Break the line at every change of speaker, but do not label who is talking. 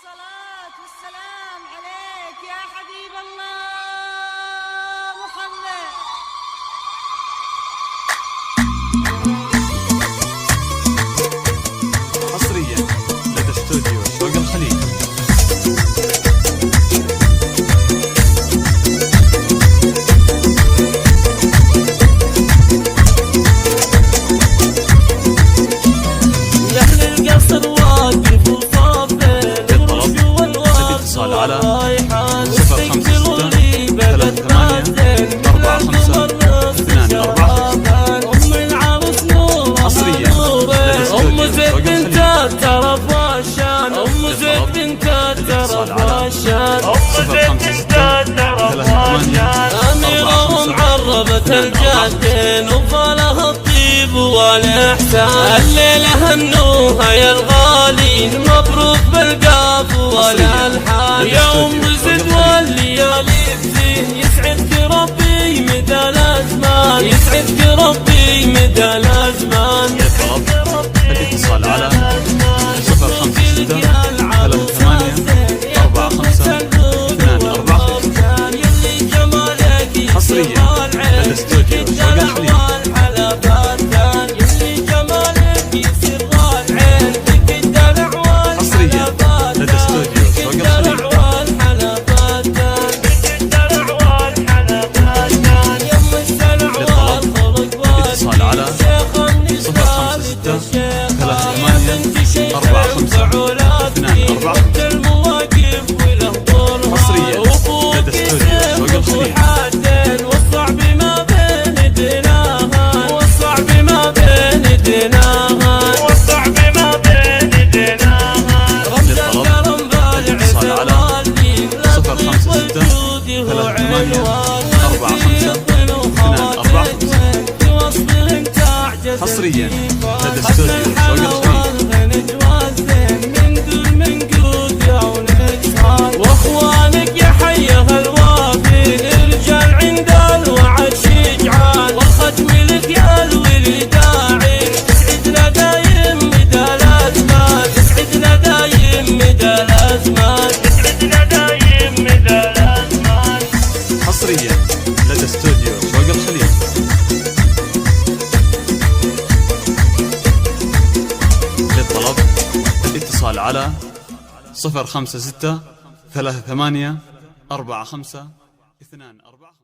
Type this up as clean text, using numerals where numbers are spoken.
الصلاة والسلام عليك يا حبيب الله محمد.
حصريا لدى استوديو شوق الخليج. على 056-38-45-245.
أم العروس نور
حصريا
أم زيد بنت الترف والشان، أم زيد بنت الترف والشان، أم زيد بنت الترف والشان. أميرة معربة الجادين وفالها الطيب والإحسان، الليلة هنوها يا الغالين مبروك بالقاف والألحان. يا أم زيد والليالي تزين يسعدك ربي مدى الأزمان، يسعدك ربي مدى الأزمان.
الاتصال على 056-38-45-245. حصريا لدى استوديو شوق الخليج. حصريا لدى استوديو شوق الخليج. الاتصال على 056-38-45-245. حصريا لدى استوديو شوق الخليج.
والصعب ما بين دناها، والصعب ما بين دناها، والصعب ما بين دناها. رمز الكرم بالع
على 056-38-45-245. حصريا لدى استوديو شوق الخليج.
واخوانك يا حيها الوافي الرجال عند الوعد شجعان، والختم لك يا الولي داعي تسعدنا دايم مدى الازمان، تسعدنا دايم مدى الازمان، تسعدنا دايم مدى الازمان.
حصريا لدى استوديو شوق الخليج. للطلب الاتصال على 056-38-45-245.